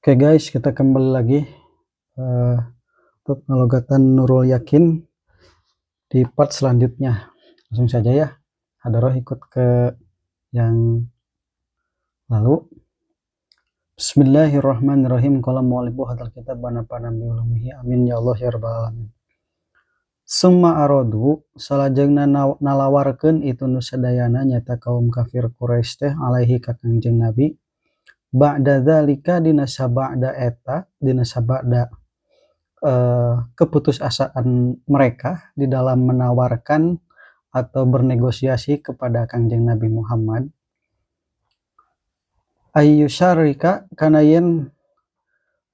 Oke guys, kita kembali lagi untuk ngelogatan Nurul Yakin di part selanjutnya. Langsung saja ya, Hadaroh ikut ke yang lalu. Bismillahirrahmanirrahim. Qala mu'allifu hadzal kitab wa nafa'ana bi ulumihi. Amin ya Allah ya rabbal alamin. Summa aradu salajengna nalawarkeun itu nu sadayana nyata kaum kafir Quraisy teh alaihi ka Kangjeng Nabi. Ba'da dzalika dina sabada eta dina sabada keputusasaan mereka di dalam menawarkan atau bernegosiasi kepada Kangjeng Nabi Muhammad ayyusharika kana yen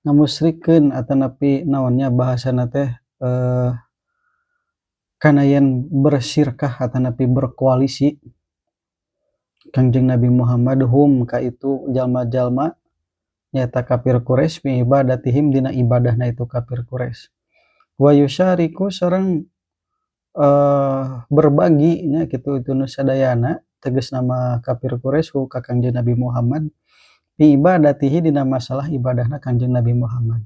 ngamusrikeun atanapi naonnya bahasana teh kana yen bersyirkah atanapi berkoalisi Kangjeng Nabi Muhammad hum ka itu jalma-jalma nyata kafir Quraisy fi ibadatihim dina ibadahna itu kafir Quraisy wa yusyariku sareng berbagi nya kitu itu nu sadayana tegas nama kafir Quraisy ka Kangjeng Nabi Muhammad fi ibadatihi dina masalah ibadahna Kangjeng Nabi Muhammad.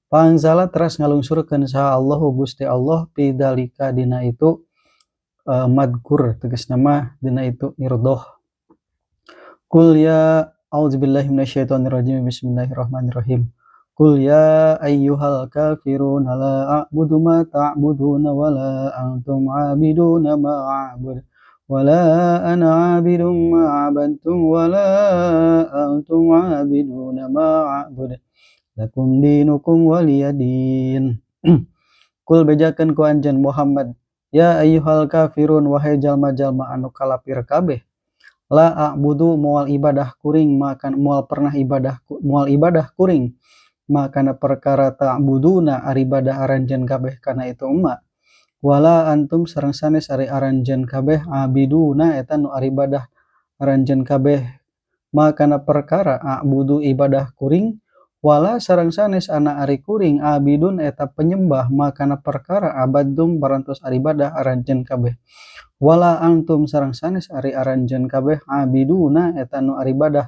Panzala teras ngalungsurkeun saha Allahu Gusti Allah fi dalika dina itu madkur tegas nama dina itu irdoh. Qul ya a'udzubillahi minasyaitonirrajim bismillahirrahmanirrahim. Qul ya ayyuhal kafirun la a'budu ma ta'buduna wa la antum 'abiduna ma a'budu wa la ana 'abidun ma 'abadtum wa la antum 'abiduna ma a'budu lakum dinukum waliyadin. Qul bejakeun ku anjeun Muhammad ya ayyuhal kafirun wahai jalma-jalma anu kalapir kabeh la a'budu moal ibadah kuring makan moal pernah ibadah moal ibadah kuring makana perkara ta'buduna ari ibadah aranjeun kabeh kana itu emma wala antum sareng sanes ari aranjeun kabeh abiduna eta nu ari ibadah aranjeun kabeh makana perkara a'budu ibadah kuring wala sareng sanes ana ari kuring abidun eta penyembah makana perkara abadum parantos ari ibadah aranjeun kabeh wala antum sareng sanes ari aranjeun kabeh abiduna eta nu ari ibadah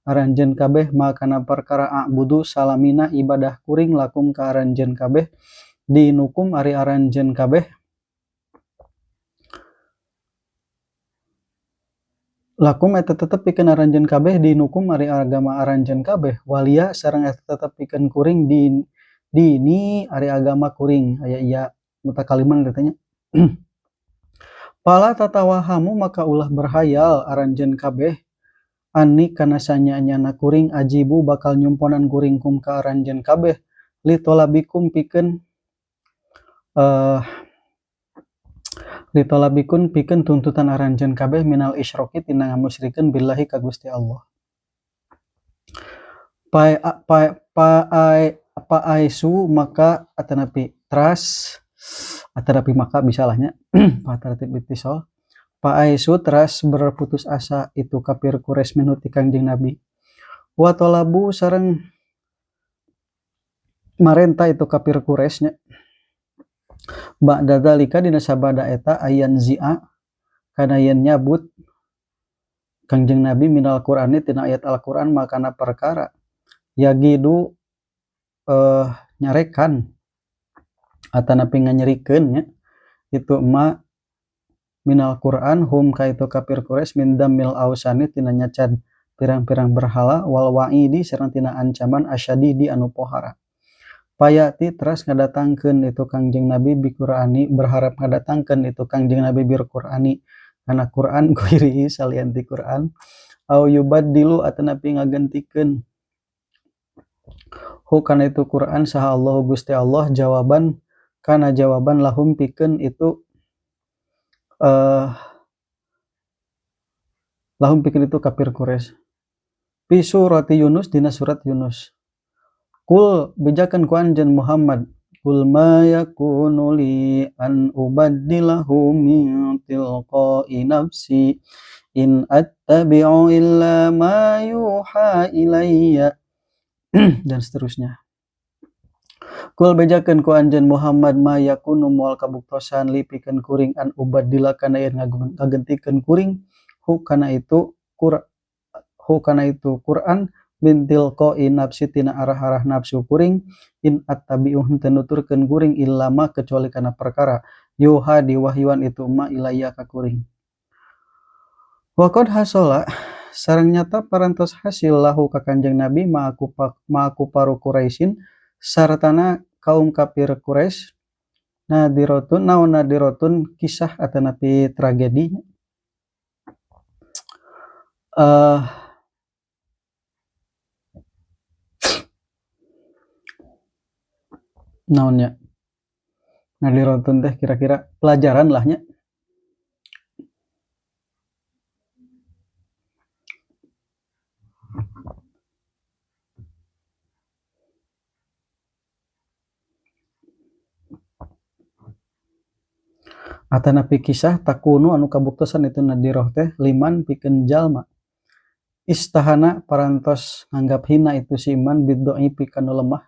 aranjeun kabeh makana perkara a'budu salamina ibadah kuring lakum ka aranjeun kabeh dinukum ari aranjeun kabeh lakum eta tetep pikeun aranjeun kabeh dinukum ari agama aranjeun kabeh walia sareng eta tetep pikeun kuring dini ari agama kuring aya ieu mutakaliman katanya. Pala tatawahamu maka ulah berhayal aranjeun kabeh ani kana sanyanyana kuring ajibu bakal nyumponan kuring kum ka aranjeun kabeh li tolabikum pikeun pikeun tuntutan aranjeun kabeh minal isyroki tina ngamusyrikeun billahi ka Gusti Allah. Paaisu maka atanapi teras atanapi maka bisalahnya patartib ittisal paaisu teras berputus asa itu kafir Quraisy minuti Kangjeng Nabi wa talabu sareng marenta itu kafir Quraisy nya ba'da dzalika dina sabada eta ayan zi'a kana yen nyabut Kangjeng Nabi minal Qur'ani tina ayat Al-Qur'an makana perkara yagidu nyarekan atanapi nganyerikeun nya itu ma minal Qur'an hum ka itu kafir Quraisy min dammil ausani tina nyacan pirang-pirang berhala wal wa'idi sareng tina ancaman asyadidi anu pohara. Payati teras ngadatangkeun itu Kangjeng Nabi bi Qur'ani berharap ngadatangkeun itu Kangjeng Nabi bir Qur'ani kana Qur'an kuiri salian ti Qur'an au yubaddilu atanapi ngagentikeun hu kana itu Qur'an saha Allah Gusti Allah jawaban kana jawaban lahum pikeun itu lahum pikeun itu kafir Quraisy fi surati Yunus dina surat Yunus. Kul bejakeun ku anjeun Muhammad kul ma yakunu li an ubaddilahu min tilqa'i nafsi in attabi'u illa ma yuha ilayya dan seterusnya. Kul bejakeun ku anjeun Muhammad ma yakunu moal kabuktosan li pikeun kuring an ubaddila kana yen ngagentikeun kuring hu kana itu Qur'an bintil qoi nafsi tina arah-arah nafsu kuring in attabi'u henteu nuturkeun kuring illa ma kecuali kana perkara yuha diwahyuan itu ma ilayya ka kuring. Wa qad hasala sareng nyata parantos hasil lahu ka Kanjeng Nabi ma'aku paru Quraisyin saratana kaum kafir Quraisy nadiratun kisah atanapi tragedi naonnya nadiratun teh kira-kira pelajaran lah nya. Atanapi kisah takunu anu kabuktosan itu nadiroh teh liman pikeun jalma istahana parantos nganggap hina itu si iman biddoi pikanu lemah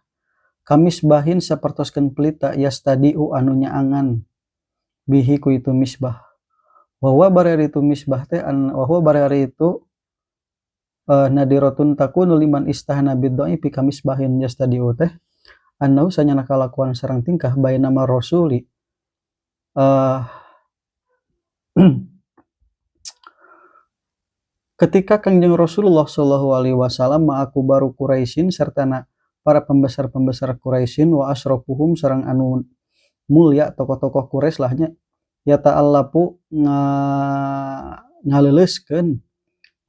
kamis bahin sapertoskeun pelita yastadiu anu nyaangan bihi ku itu misbah wahwa barari itu misbah teh wahwa barari itu nadiratun takunu liman istahana biddoi pikamis bahin yastadiu teh annau sanyana kalakuan sareng tingkah bainama rasuli ketika Kangjeng Rasulullah Shallallahu Alaihi Wasallam ma'aku baru Quraisyin serta para pembesar-pembesar Quraisyin wa asrofuhum sareng anu mulia tokoh-tokoh Quraisy lahnya ya ta'allapu ngaleuleskeun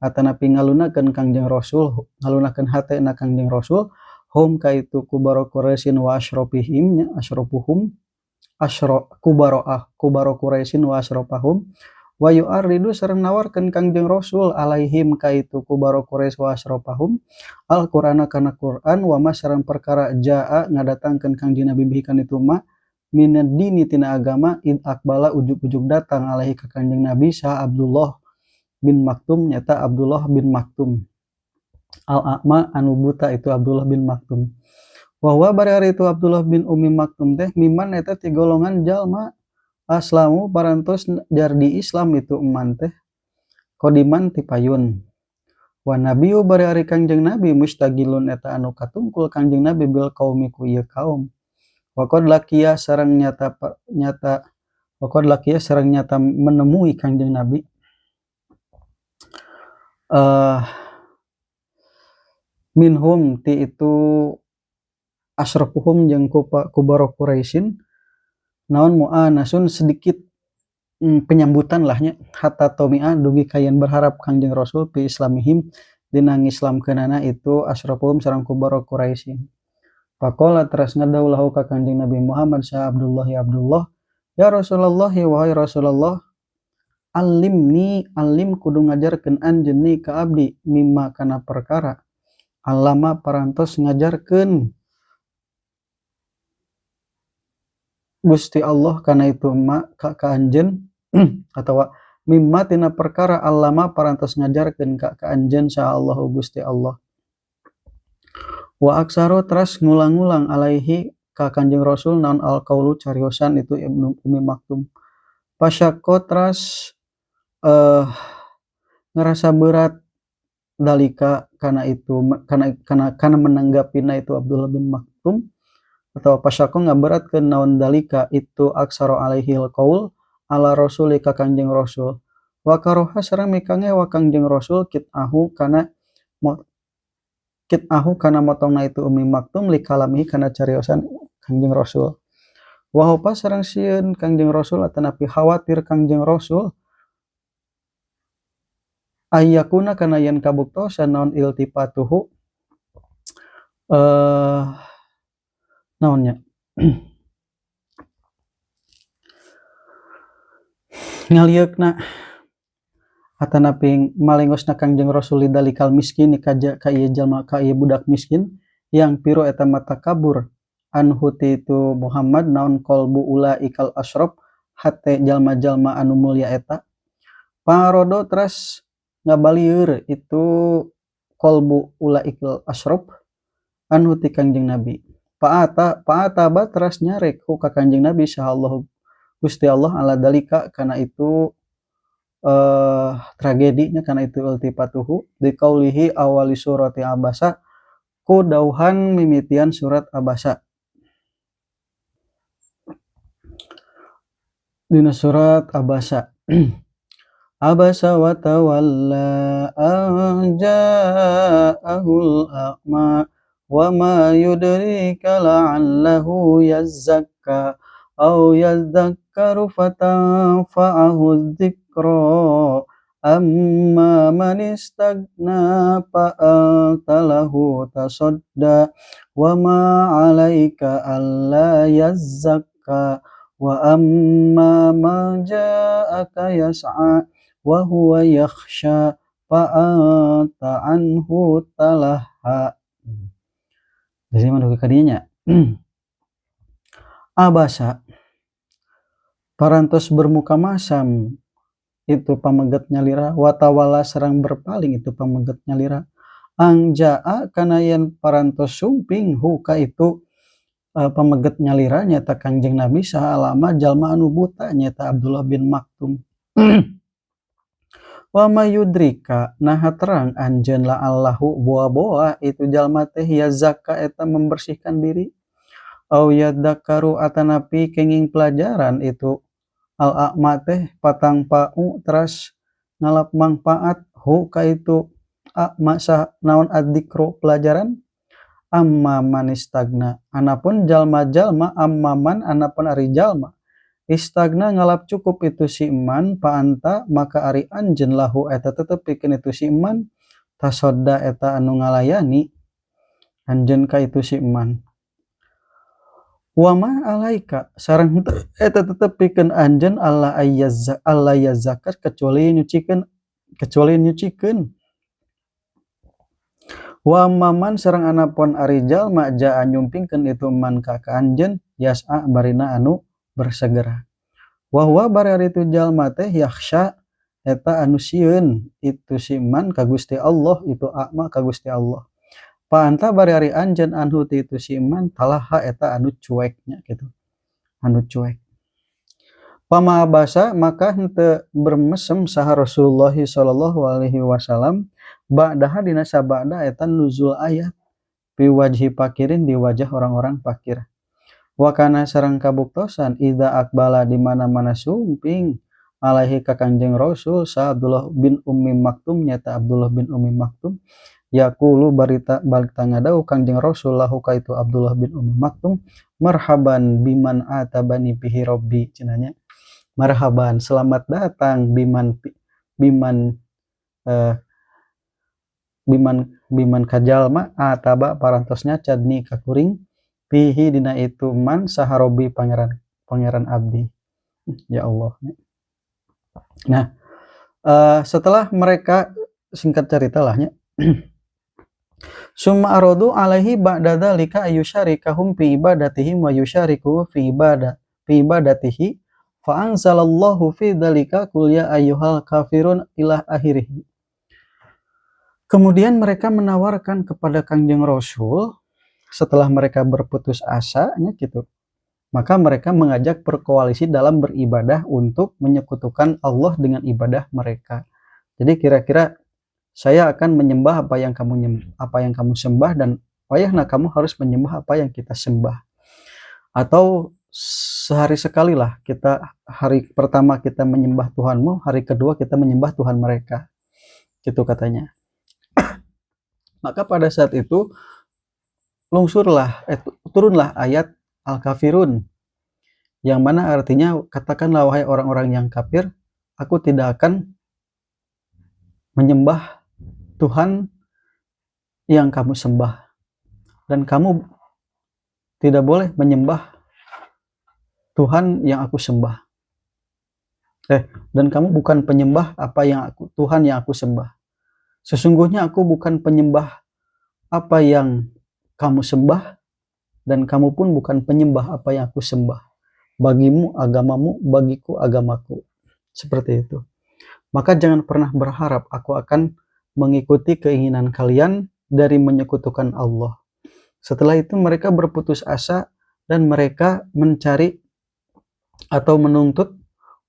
atanapi ngalunakeun Kangjeng Rasul ngalunakeun hatena Kangjeng Rasul hum ka itu kubaro Quraisyin wa asrofihim asrofuhum kubaro Quraisyin wa asrofahum wa yu'aridu sareng nawarkeun Kangjeng Rasul alaihim ka itu kubaro Quraisy wa asrofahum Al-Qur'ana kana Qur'an wa ma sareng perkara jaa ngadatangkeun Kangjeng Nabi bihi kana itu ma minad dini tina agama id akbala ujug-ujug datang alaihi ka Kangjeng Nabi sa Abdullah bin Maktum nyata Abdullah bin Maktum al-a'ma anu buta itu Abdullah bin Maktum wahwa bari itu Abdullah bin Ummi Maktum teh miman eta ti golongan jalma aslamu parantos jardi Islam itu eman teh kodiman ti payun wa nabiyu bari Kangjeng Nabi mustagilun eta anu katungkul Kangjeng Nabi bil qaumi ku ieu kaum wa qad laqiya sareng nyata menemui Kangjeng Nabi minhum ti itu asrofuhum jeung kubaro Quraisyin naon mu'anasun sedikit penyambutan lahnya hatta tomi'a dugi kayen berharap Kangjeng Rasul fi islamihim dina ngislamkeunana itu asrofuhum sareng kubaro Quraisyin faqala teras ngadaulahu ka Kangjeng Nabi Muhammad sa Abdullah ya Rasulullah wahai Rasulullah alim kudu ngajarkeun anjeun ka abdi mimma kana perkara allama parantos ngajarkeun Gusti Allah kana itu ma ka anjeun atawa mimma tina perkara allama parantos ngajarkeun ka anjeun sa Allah Gusti Allah wa aksaro teras ngulang-ulang alaihi ka Kanjeng Rasul naon alqaulu cariosan itu Ibnu Ummi Maktum pasyakko teras ngerasa berat dalika kana itu kana menanggapina itu Abdullah bin Maktum atau pasyakko ngaberatkeun naon dalika itu aksaro alaihi alqaul ala rasuli ka Kanjeng Rasul wa karoha sareng mikange wa Kanjeng Rasul kitahu kana motongna itu Ummi Maktum li kalamihi kana cariosan Kanjeng Rasul wa hopa sareng sieun Kanjeng Rasul atanapi khawatir Kanjeng Rasul ayyakuna kana yen kabuktosan naon iltifatuhu naonnya ngalieukna atanapi malengosna Kangjeng Rasul dalikal miskin ka ieu jalma ka ieu budak miskin yang piro eta mata kabur anhu ti itu Muhammad naon qalbu ulaikal asyraf hate jalma-jalma anu mulia eta parodo teras ngabalieur itu qalbu ulaikal asyraf anhu ti Kangjeng Nabi Pa'ata teras nyarek ku ka Kanjeng Nabi sallallahu Gusti Allah ala dalika kana itu tragedinya kana itu iltifatuhu di qaulihi awali surati abasa ku dauhan mimitian surat Abasa. Dina surat Abasa. Abasa wa tawalla an ja'ahul a'ma wa ma yudrika la'allahu yazzakka aw yadhakkaru fatanfa'ahu dzikra amma man istagna fa'anta lahu tasadda wa ma 'alaika alla yazzakka wa amma ma ja'aka yas'a wa huwa yakhsha fa'anta anhu talaha. Jadi mana kadinya Abasa parantos bermuka masam itu pameget nyalira, watawala serang berpaling itu pameget nyalira, angja'a kana yen parantos sumping huka itu pameget nyalira nyata Kangjeng Nabi saha alama jalma anu buta nyata Abdullah bin Maktum. Wa mayudrika naha terang anjeun la Allahu boa-boa itu jalma teh ya zakka eta membersihkan diri, au yadzakaru atanapi kenging pelajaran itu al-a'ma teh patang pa'u teras ngalap manfaat hu ka itu a'ma sah naon adzikru pelajaran. Amma man istagna anapun jalma-jalma ammaman anapun ari jalma istagna ngalap cukup itu si iman paanta maka ari anjeun lahu eta tetep pikeun itu si iman tasodda eta anu ngalayani anjeun ka itu si iman. Wa ma alaika sareng eta tetep pikeun anjeun Allah yazzakat kecuali nyucikeun. Wa amman sareng anapun ari jalma jaa nyumpingkeun itu man ka anjeun yas'a barina anu bersegera. Wa huwa bari ari itu jalma teh yakhsha eta anu sieun itu si man ka Gusti Allah itu a'ma ka Gusti Allah. Pa anta bari ari anjeun anhu ti itu si man talaha eta anu cueknya gitu. Anu cuek. Pama abasa maka henteu bermesem saha Rasulullah sallallahu alaihi wasallam ba'daha dina sabada eta nuzul ayat fi wajhi fakirin di wajah orang-orang fakir. Wa kana sareng kabuktosan idza aqbala di mana-mana sumping alaihi ka Kangjeng Rasul sa Abdullah bin Ummi Maktum nyata Abdullah bin Ummi Maktum yaqulu barita balik tangadau Kangjeng Rasul lahu ka itu Abdullah bin Ummi Maktum marhaban biman atabani bihi rabbi cenanya marhaban selamat datang biman kajalma ataba parantosnya cadni kakuring pihi dina itu man saharobi pangeran abdi. Ya Allah. Nah setelah mereka singkat cerita lahnya summa aradu alaihi ba'da dzalika ayyusharikahum fi ibadatihim wa yusyariku fi ibadatihi fa anzalallahu fi dzalika qul ya ayyuhal kafirun ila akhirih. Kemudian mereka menawarkan kepada Kangjeng Rasul setelah mereka berputus asa gitu. Maka mereka mengajak berkoalisi dalam beribadah untuk menyekutukan Allah dengan ibadah mereka. Jadi kira-kira saya akan menyembah apa yang kamu sembah dan wayahna kamu harus menyembah apa yang kita sembah. Atau sehari sekali lah kita hari pertama kita menyembah Tuhanmu, hari kedua kita menyembah Tuhan mereka. Gitu katanya. Maka pada saat itu turunlah ayat Al-Kafirun yang mana artinya katakanlah wahai orang-orang yang kafir, aku tidak akan menyembah Tuhan yang kamu sembah dan kamu tidak boleh menyembah Tuhan yang aku sembah. Dan kamu bukan penyembah Tuhan yang aku sembah. Sesungguhnya aku bukan penyembah apa yang kamu sembah dan kamu pun bukan penyembah apa yang aku sembah. Bagimu agamamu, bagiku agamaku. Seperti itu. Maka jangan pernah berharap aku akan mengikuti keinginan kalian dari menyekutukan Allah. Setelah itu mereka berputus asa dan mereka mencari atau menuntut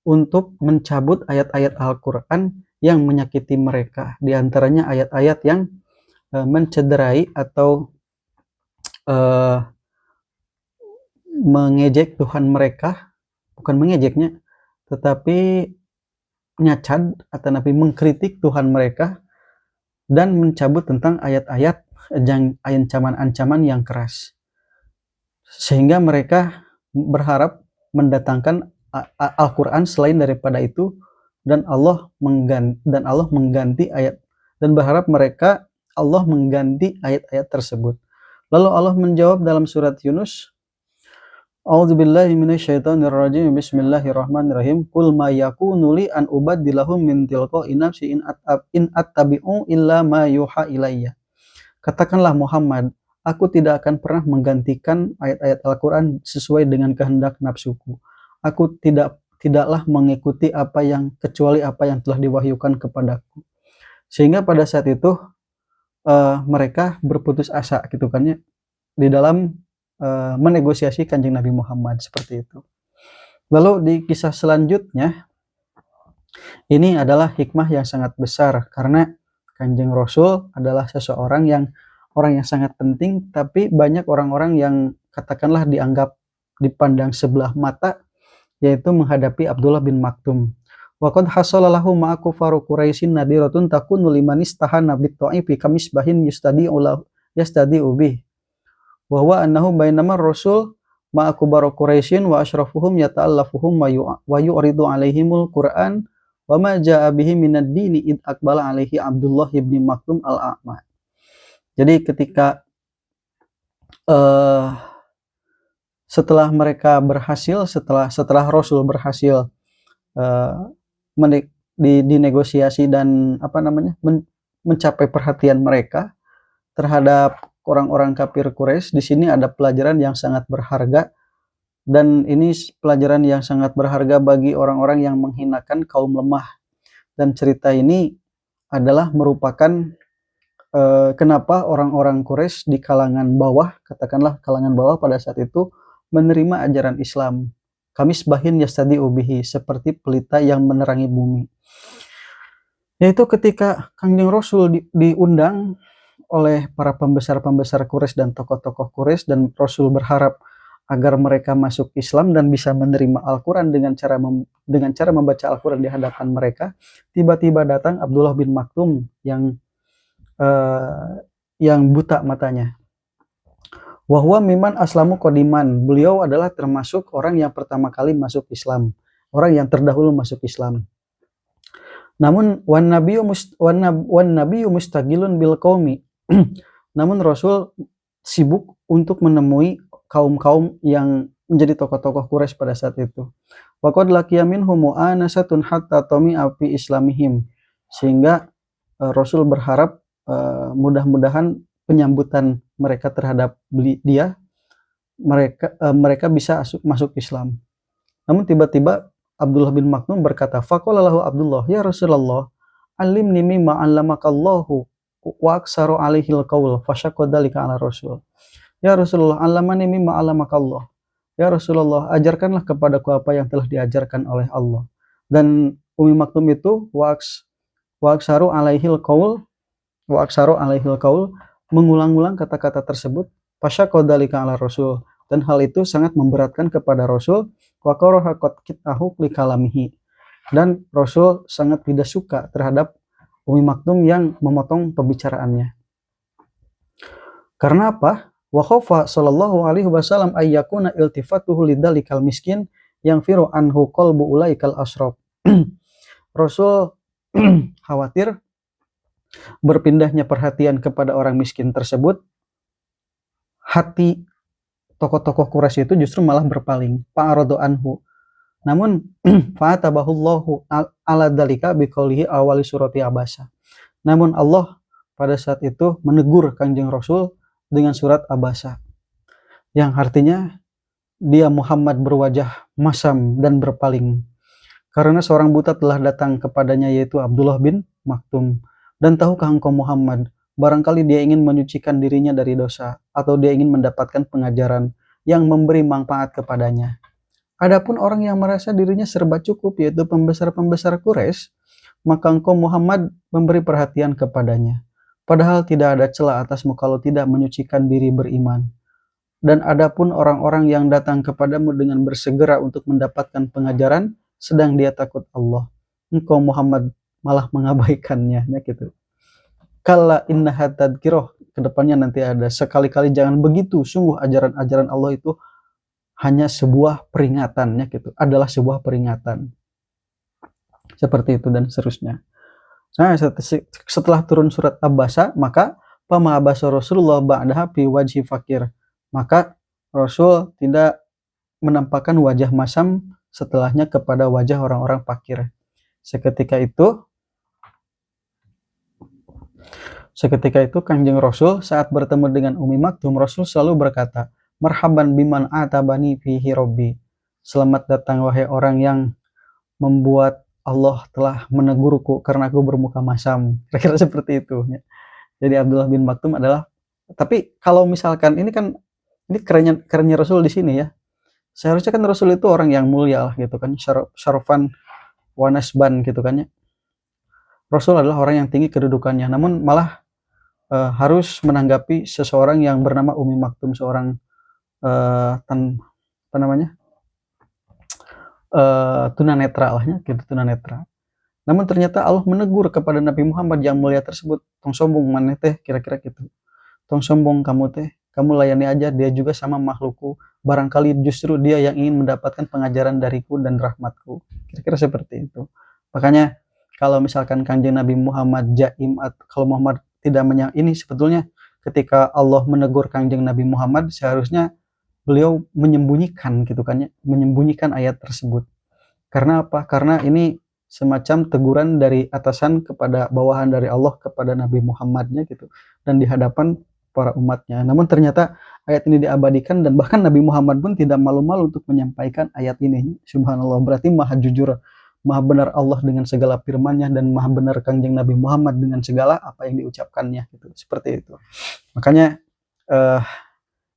untuk mencabut ayat-ayat Al-Quran yang menyakiti mereka. Di antaranya ayat-ayat yang mencederai atau uh, mengejek Tuhan mereka, bukan mengejeknya, tetapi nyacad atau nabi mengkritik Tuhan mereka dan mencabut tentang ayat-ayat ancaman-ancaman yang keras, sehingga mereka berharap mendatangkan Al-Quran selain daripada itu, dan Allah mengganti ayat, dan berharap mereka Allah mengganti ayat-ayat tersebut. Lalu Allah menjawab dalam surat Yunus, A'udzubillahi minasyaitonirrajim. Bismillahirrahmanirrahim. Qul ma yakunu li an ubaddilahum min tilqa'i nafsi in attabi'u illa ma yuha ilayya. Katakanlah Muhammad, aku tidak akan pernah menggantikan ayat-ayat Al-Quran sesuai dengan kehendak nafsuku. Aku tidaklah mengikuti kecuali apa yang telah diwahyukan kepadaku. Sehingga pada saat itu mereka berputus asa gitu kan ya, di dalam menegosiasi Kanjeng Nabi Muhammad, seperti itu. Lalu di kisah selanjutnya, ini adalah hikmah yang sangat besar, karena Kanjeng Rasul adalah seseorang yang orang yang sangat penting, tapi banyak orang-orang yang katakanlah dipandang sebelah mata, yaitu menghadapi Abdullah bin Maktum. Wa qad hasala lahu ma'a kufaru Quraisyin nadiratun takunu liman istahana bit-ta'ifi kamisbahin yastadi'u bih. Wa huwa annahu bainama Rasul ma'a kubaru Quraisyin wa asyrafuhum yata'allafuhum wa yu'ridu alaihimul Qur'an wa ma ja'a bihi minad dini id aqbala alaihi Abdullah bin Maktum al-A'ma. Jadi ketika setelah mereka berhasil, setelah Rasul berhasil dinegosiasi dan mencapai perhatian mereka terhadap orang-orang kafir Quraisy, di sini ada pelajaran yang sangat berharga, dan ini pelajaran yang sangat berharga bagi orang-orang yang menghinakan kaum lemah. Dan cerita ini adalah merupakan kenapa orang-orang Quraisy di kalangan bawah, katakanlah kalangan bawah pada saat itu, menerima ajaran Islam. Kamisbahin yastadi'u bihi, seperti pelita yang menerangi bumi. Yaitu ketika Kanjeng Rasul diundang oleh para pembesar-pembesar Quraisy dan tokoh-tokoh Quraisy, dan Rasul berharap agar mereka masuk Islam dan bisa menerima Al-Quran dengan cara membaca Al-Quran di hadapan mereka. Tiba-tiba datang Abdullah bin Maktum yang buta matanya. Wahwa miman aslamu qadiman, beliau adalah termasuk orang yang pertama kali masuk Islam, orang yang terdahulu masuk Islam. Namun wan nabiyyu mustaqilun bil qaumi. Namun Rasul sibuk untuk menemui kaum-kaum yang menjadi tokoh-tokoh Quraisy pada saat itu. Wa qad laqiya minhum mu'anasatun hatta tami'a fi islamihim. Sehingga Rasul berharap mudah-mudahan penyambutan mereka terhadap mereka bisa masuk Islam. Namun tiba-tiba Abdullah bin Maktum berkata, faqala lahu Abdullah, ya Rasulullah, alimni mimma 'allamakallahu wa aksaru alaihi alqaul fasyaqqa dzalika 'ala Rasul. Ya Rasulullah, allamani mimma 'allamakallah. Ya Rasulullah, ajarkanlah kepadaku apa yang telah diajarkan oleh Allah. Dan Umi Maktum itu wa aksaru alaihi alqaul mengulang-ulang kata-kata tersebut, fasyaqqa dzalika 'ala Rasul, dan hal itu sangat memberatkan kepada Rasul. Wa karaha qat'ahu li kalamihi, dan Rasul sangat tidak suka terhadap Umi Maktum yang memotong pembicaraannya. Karena apa? Wa khafa sallallahu alaihi wasallam ayyakuna iltifatuhu lidzalikal miskin yang firu anhu qalbu ulaikal asraf. Rasul khawatir berpindahnya perhatian kepada orang miskin tersebut, hati tokoh-tokoh Quraisy itu justru malah berpaling, fa'aradu anhu. Namun fa'atabahullahu ala dzalika biqaulihi awali surati Abasa. Namun Allah pada saat itu menegur Kanjeng Rasul dengan surat Abasa, yang artinya dia Muhammad berwajah masam dan berpaling karena seorang buta telah datang kepadanya, yaitu Abdullah bin Maktum. Dan tahukah engkau Muhammad, barangkali dia ingin menyucikan dirinya dari dosa, atau dia ingin mendapatkan pengajaran yang memberi manfaat kepadanya. Adapun orang yang merasa dirinya serba cukup, yaitu pembesar-pembesar Quraisy, maka engkau Muhammad memberi perhatian kepadanya. Padahal tidak ada celah atasmu kalau tidak menyucikan diri beriman. Dan adapun orang-orang yang datang kepadamu dengan bersegera untuk mendapatkan pengajaran, sedang dia takut Allah, engkau Muhammad malah mengabaikannya, ya gitu. Kalla innaha tadhkirah, kedepannya nanti ada, sekali-kali jangan begitu, sungguh ajaran-ajaran Allah itu hanya sebuah peringatan, ya gitu, adalah sebuah peringatan. Seperti itu dan seterusnya. Nah, setelah turun surat Abasa, maka pama abasa Rasulullah ba'daha fi wajhi fakir. Maka Rasul tidak menampakkan wajah masam setelahnya kepada wajah orang-orang fakir. Seketika itu Kanjeng Rasul saat bertemu dengan Umi Maktum, Rasul selalu berkata, "Marhaban biman atabani fihi Rabbi." Selamat datang wahai orang yang membuat Allah telah menegurku karena aku bermuka masam. Kira-kira seperti itu. Jadi Abdullah bin Maktum adalah, tapi kalau misalkan ini kan, ini kerennya Rasul di sini ya. Seharusnya kan Rasul itu orang yang mulia lah gitu kan, syarofan wanasban gitu kan ya. Rasul adalah orang yang tinggi kedudukannya, namun malah harus menanggapi seseorang yang bernama Umi Maktum, seorang apa namanya, tunanetra lah ya, gitu, tunanetra. Namun ternyata Allah menegur kepada Nabi Muhammad yang mulia tersebut, tong sombong maneh teh, kira-kira gitu. Tong sombong kamu teh, kamu layani aja, dia juga sama makhlukku. Barangkali justru dia yang ingin mendapatkan pengajaran dariku dan rahmatku. Kira-kira seperti itu. Makanya kalau misalkan Kanjeng Nabi Muhammad jaim, kalau Muhammad tidak ini sebetulnya ketika Allah menegur Kanjeng Nabi Muhammad, seharusnya beliau menyembunyikan gitu kan ya, menyembunyikan ayat tersebut. Karena apa? Karena ini semacam teguran dari atasan kepada bawahan dari Allah kepada Nabi Muhammadnya gitu, dan di hadapan para umatnya. Namun ternyata ayat ini diabadikan dan bahkan Nabi Muhammad pun tidak malu-malu untuk menyampaikan ayat ini. Subhanallah, berarti maha jujur, maha benar Allah dengan segala firman-Nya, dan maha benar Kanjeng Nabi Muhammad dengan segala apa yang diucapkannya gitu. Seperti itu. Makanya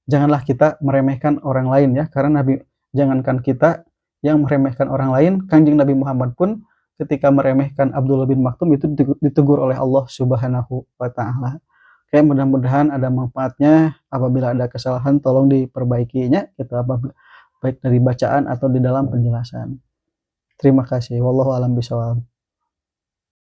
janganlah kita meremehkan orang lain ya, karena jangankan kita yang meremehkan orang lain, Kanjeng Nabi Muhammad pun ketika meremehkan Abdullah bin Maktum itu ditegur oleh Allah Subhanahu wa taala. Oke, mudah-mudahan ada manfaatnya. Apabila ada kesalahan tolong diperbaikinya gitu, baik dari bacaan atau di dalam penjelasan. Terima kasih. Wallahu a'lam bishawab.